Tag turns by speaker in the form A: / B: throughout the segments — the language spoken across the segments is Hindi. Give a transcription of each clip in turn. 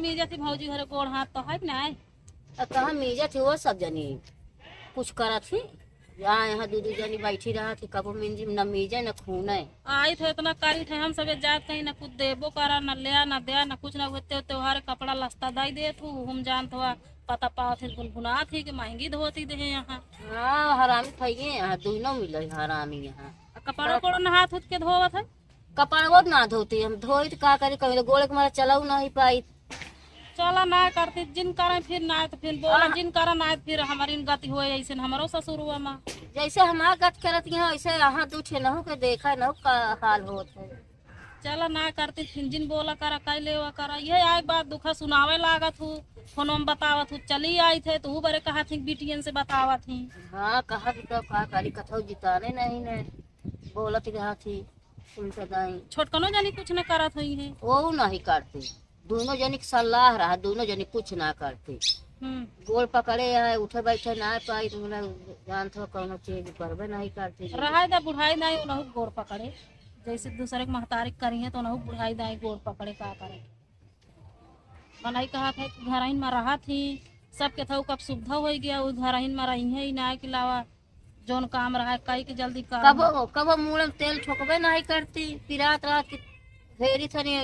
A: मीजा थी भौजी घरे गोड़ हाथ तो है ना।
B: कहाँ मीजा थी वो सब जनी कुछ करा थी। यहाँ दू जनी बैठी रहा थी, कबो मिंजी न मीजा न खून है।
A: आई थे इतना कारी थे हम सबे जात कहीं ना कुछ देबो करा न लिया न दिया न कुछ न होते त्योहार कपड़ा लस्ता दाई दे थू हम जानत हुआ पता पाओ थे गुनगुना थी कि महंगी धोती दे यहाँ।
B: हाँ हरामी खाइए, यहाँ दोनों मिले हरामी यहाँ।
A: कपड़ा कोड़ न हाथ उठ के धोवत है।
B: कपड़ा वो ना धोती, हम धोई तो का करी, कभी तो गोले के मारे चलाऊ नहीं पाई।
A: चला ना करती जिन करे फिर ना तो फिर बोला जिन करा ना फिर हमारी गति हुए ऐसे हमारो ससुर हुआ माँ
B: जैसे हमारा गत करत यहाँ ऐसे यहाँ दूठे न हो के देखा न हो का हाल होत है।
A: चला ना करती फिर जिन बोला करा कई लेवा करा ये आए बात दुखा सुनावे लागत हूँ फोन में बतावत हूँ चली आई थे तो बड़े कहा थी बिटियन से बतावत थी।
B: हाँ कहा थी तो का करी कथो जिताने नहीं ने बोलत कहा थी उल्टा दाई।
A: छोटकनो जानी कुछ न करत हुई है
B: वो नहीं करती, दोनों जनी की सलाह रहा, दोनों जनी कुछ ना करती। गोल पकड़े है उठे बैठे ना पाई तो जानते हो कौन चीज करबे नहीं करती।
A: रहा दा बुढ़ाई दाई उनहु गोड़ पकड़े जैसे दूसरे के महतारी करी है तो उनहु बुढ़ाई दाई गोड़ पकड़े का करे। बनाई कहा था घरहीन में रहा थी सबके था कब सुविधा हो गया उस घरहीन में रही है ना के अलावा जोन काम रहा कई के जल्दी कर
B: कबो मुँह में तेल ठोकबे नहीं करती, पिरात रात की फेरी थनी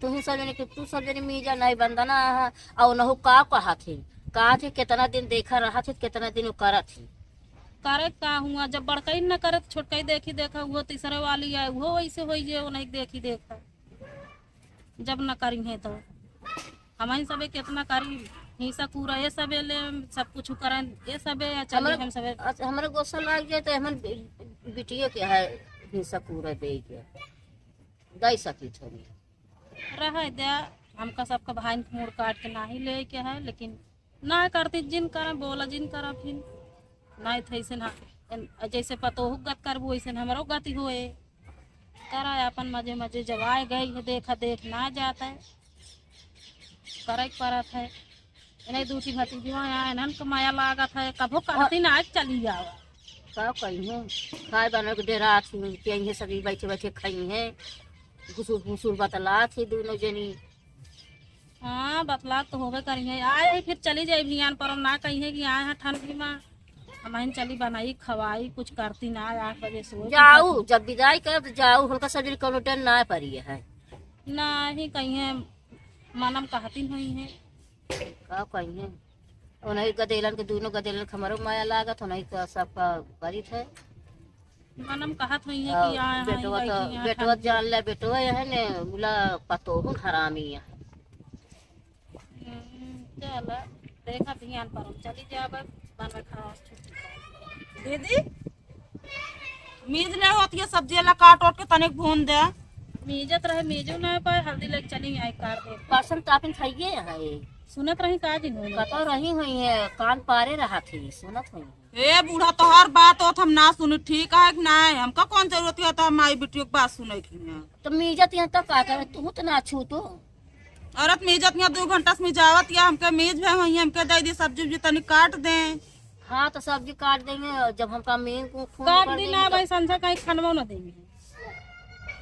B: तू सब जने तू सब जने मीजा नहीं बंदना और नहु का कहा थी कितना दिन देखा रहा थी कितना दिन करा थी
A: करे का हुआ जब बड़कई न करे तो छोटकई देखी देखा वो तीसरे वाली है वो वैसे हो जे वो नहीं देखी देखा जब न करी है तो हमारी सबे कितना करी हिस्सा पूरा ये सबे ले सब कुछ करें ये सबे चले हम सबे
B: हमारे गोसा लग जाए तो हम बिटिया के है हिस्सा पूरा दे के दे सकी थोड़ी
A: रह दे हमका सबका भाई मोड़ काट के नहीं ले के है लेकिन ना करती जिन करा बोला जिन करा फिर नहीं थे ऐसे ना जैसे पतोहू गत करबो वैसे हमारो गति होए करा अपन मजे मजे जब आए गई है देखा देख ना जाता है करे परत है इन्हें दूसरी भतीजियों आए कमाया लागत है कभो कहती ना आज चली जाओ
B: का कही है खाए बना के डेरा थी पियेंगे सभी बैठे बैठे खाई है घुसूर घुसूर बतला थी दोनों जनी।
A: हाँ बतला तो होवे करी है आए फिर चली जाए भियान पर ना कही है कि आए हैं ठंडी में हमारी चली बनाई खवाई कुछ करती ना 8 बजे सो
B: जाऊ जब विदाई कर तो जाऊ हल्का सब्जी कोनो टेन ना पड़ी है
A: ना ही कही है मनम कहती हुई है
B: का कही है उन्हीं गदेलन के दोनों गदेलन हमारो माया लागत उन्हीं का सबका करी थे
A: मनम कहत हुई है कि आए हैं
B: बेटवा जान ले बेटवा है ने बोला पतोहू हरामी है।
A: चल देखा ध्यान पर चली जाब बनवे खा
C: दीदी मीज नहीं होती है सब्जी ला काट ओट के तनिक भून दे
A: मीजत रहे मीजू ना पाए हल्दी लेके चली आई कार दे
B: पर्सन तापिन खाइए है
A: सुनत रही का जी
B: कतो रही हुई है कान पारे रहा थी सुनत हुई
C: ए बूढ़ा तो हर बात होत हम ना सुनी ठीक है कि नहीं हमका कौन जरूरत है तो माई बेटियों की बात सुने की
B: तो मीजत यहाँ तक का करे तू तो ना छू तो
C: औरत मीजत यहाँ 2 घंटा से मिजावत या हमके मीज है वही हमके दे दी सब्जी उब्जी तनी काट दे।
B: हाँ तो सब्जी काट देंगे जब हमका मीन को खून
A: काट दी ना भाई संसा कहीं खानवा ना देंगे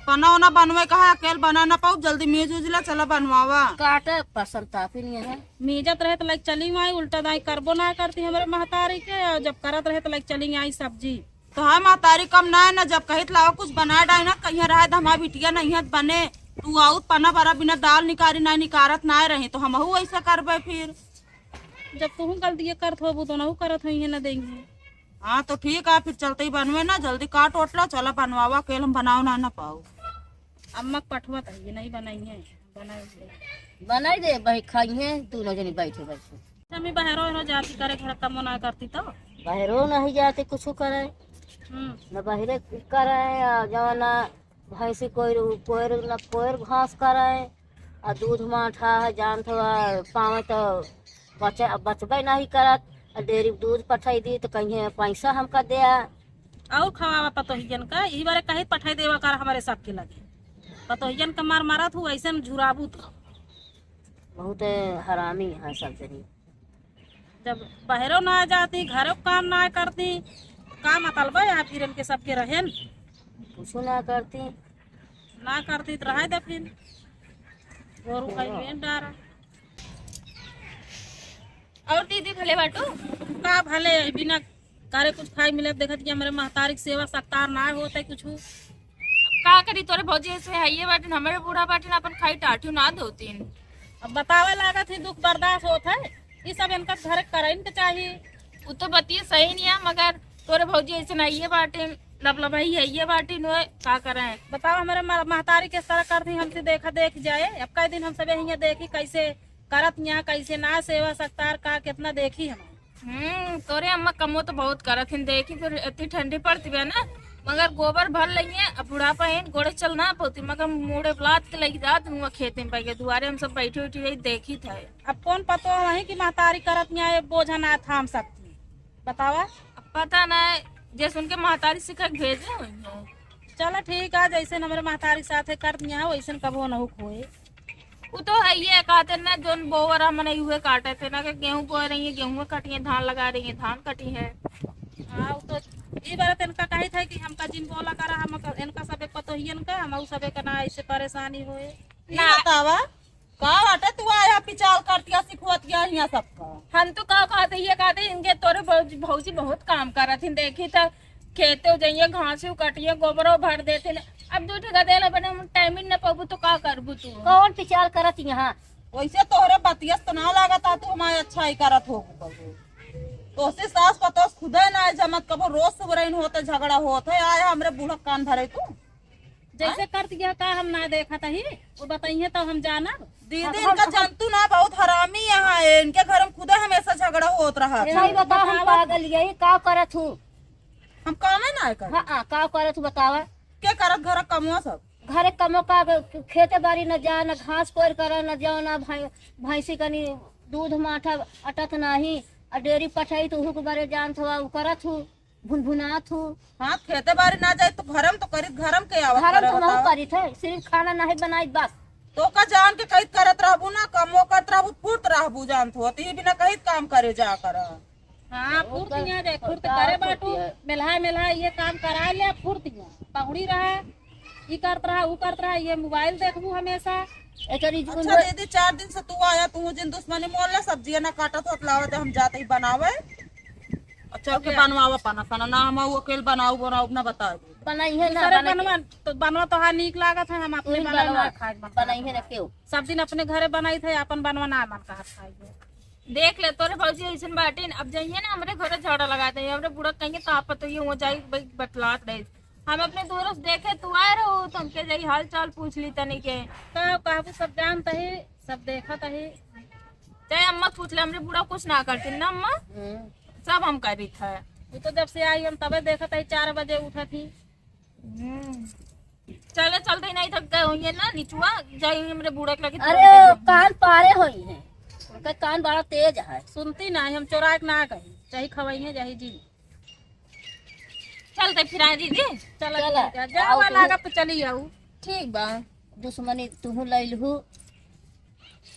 C: पना उना बनवे कहा अकेले बना ना पाऊ जल्दी मीज उजला चला बनवावा
B: काटे पसंद तापिन है
A: मीजत रहे तो लाइक चली आई उल्टा दाई करबो ना करती हमारे महतारी के और जब करत रहे तो लाइक चली आई सब्जी
C: तो हाँ महतारी कम ना है ना जब कही लाओ कुछ बना डाई ना कहीं रहा तो हमारी बिटिया नहीं है बने तू आउत पना बरा बिना दाल निकारी ना निकारत ना रही तो हम ऐसा करबे फिर
A: जब तू गलती करत हो तो ना करत हुई है ना देंगे।
C: हाँ तो ठीक है फिर चलते ही बनवे ना जल्दी काट ओट लो चला बनवावा अकेले हम बनाओ ना पाओ
A: अम्मा पठवा ये नहीं बनाई है
B: बनाई दे भाई खाई है दोनों जनी बैठे बैठे
A: हमें बाहरों जाती करे घर कम ना करती तो
B: बाहरों नहीं जाते कुछ करे न बाहरे करे जवाना भैंसी कोयर घास करे और दूध माठा है जान तो पावे तो बचबे नहीं करत डेरी दूध पठाई दी तो कहीं पैसा हमका दे
A: और खवावा पतोहियन का यही बारे कहीं पठाई देवा कर हमारे सबके लगे पतोहियन का मार मारत हूँ ऐसे झुराबू तो
B: बहुत हरामी है सब जनी
A: जब बाहरों ना जाती घरों काम ना करती का मतलब है फिर इनके सबके रहे
B: कुछ ना करती
A: तो रहे दे फिर गोरू खाई डारा
D: और दीदी भले बाटू
A: का भले बिना करे कुछ खाई मिले देखत कि हमारे महतारी के सेवा सत्कार ना होता कुछ।
D: का करी तोरे भौजी ऐसे है ये बाटे हमारे बूढ़ा बाटे अपन खाई टाठू ना धोतीन।
A: अब बतावे लागत ही दुख बर्दाश्त होता है, ये सब इनका घर करे के चाहिए।
D: वो तो बतिए सही नहीं है मगर तोरे भौजी ऐसे नहीं है बाटे लबलबाई है ये बाटे नो का करें।
A: बताओ हमारे महतारी के तरह करती हमसे देखा देख जाए। अब कई दिन हम सब यहाँ देखी कैसे करत यहाँ कैसे ना सेवा सत्कार का कितना देखी हम।
D: तोरे अम्मा कमो तो बहुत करत हिन देखी फिर इतनी ठंडी पड़ती है ना मगर गोबर भर लइए अब बुढ़ापा है गोड़े चल ना पोती मगर मुड़े बुलात के लगी जात हुआ खेते में पाई दुआरे हम सब बैठे उठी रही देखी था।
A: अब कौन पतो वही की महतारी करत यहाँ बोझा ना था हम सब बतावा।
D: अब पता ना जैसे उनके महतारी सिखा भेजे हुई है।
A: चलो ठीक है जैसे हमारे महतारी साथे कर यहाँ वैसे कबो न खोए।
D: वो तो है ये कहते ना जो बोवर हम हुए काटे थे ना कि गेहूं बो रही है गेहूं कटी है धान लगा रही है धान कटी है।
A: हाँ तो ये बात इनका कही था कि हमका जिन बोला करा हम इनका सबे पतो ही इनका हम सबे का ना ऐसे परेशानी होए
C: ना बतावा का बाटे तू आया पिचाल करतिया सिखवतिया यहाँ सबका।
D: हम तो का कहते ये कहते इनके तोरे भौजी बहुत काम करत थी देखी था खेते जाइए घास कटिए गोबरो भर देते न। अब दू ठेका देला बने टाइम न पाबू तो का करबू तू।
B: कौन पिचाल करत यहाँ?
C: वैसे तोहरे बतियस तो ना लागता तू हमारे अच्छा ही करत हो तो से सास पतो खुद ना जमत कबो रोज सुबरन होते झगड़ा होते आया हमरे बूढ़ा कान धरे तू
A: जैसे कर दिया का हम ना देखा था ही वो बताइए तो हम जाना।
C: दीदी इनका जंतु ना बहुत हरामी यहाँ है इनके घर में खुद हमेशा झगड़ा होत रहा
B: सही बताओ हम पागल यही का करत हूँ
C: हम कामे ना कर।
B: हाँ का करत हूँ बतावा।
C: क्या करत घर कमुआ सब
B: घरे कमो का खेते बाड़ी न जा न घास कोर कर न जाओ न भैंसी कनी दूध माठा अटत नाही और डेयरी पठाई तो के बारे जानत हुआ करत हूँ भुनभुनात हूँ।
C: हाँ खेते बारी ना जाए तो घरम तो करी घरम के आवत
B: घरम तो नहीं करी थे सिर्फ खाना नहीं बनाई बस।
C: तो का जान के कहीं करत रहबू ना कमो करत रहबू फुर्त रहबू जानत हो तो बिना कहीं काम करे जा कर।
A: हाँ फुर्तियाँ दे फुर्त करे बाटू मिला ये काम करा ले फुर्तियाँ पहुड़ी रहा ये करत रहा वो करत रहा ये मोबाइल देखबू हमेशा।
C: अच्छा दीदी 4 दिन से तू आया तू जिन दुश्मनी मोल सब्जियां ना काटत हो लावत हम जाते ही बनावे। अच्छा के बनवावा पाना खाना ना हम अकेले बनाऊ ना बता
B: बनाइए ना
A: बनवा तो हाँ निक लागत है हम अपने
B: बनाइए ना क्यों
A: सब दिन अपने घरे बनाई थे अपन बनवा ना मन का खाई।
D: देख ले तोरे भौजी ऐसे बाटे अब जाइए ना हमारे घर झाड़ा लगाते हैं हमारे बुढ़ा कहेंगे ताप तो ये हो जाए बतलात रहे हम अपने दूर से देखे तू आए रहो तो हमके जाई हाल चाल पूछ ली तनी के
A: कहबू सब जानता है सब देखा है
D: चाहे अम्मा पूछ ले हमरे बुढ़ा कुछ ना करती ना अम्मा सब हम करी था।
A: वो तो जब से आई हम तबे देखा था 4 बजे उठा थी।
D: चले चलते नहीं थक गए होंगे ना निचुआ जाएंगे मेरे बूढ़े के लगे।
B: अरे कान पारे हुई है उनका कान बड़ा तेज है
A: सुनती ना हम चोरा के ना कही चाहे खवाइए जाही जी
D: चलते फिर आए दीदी
A: चला जाओ लगा तो चली जाऊ
B: ठीक बा दुश्मनी तू लैलहू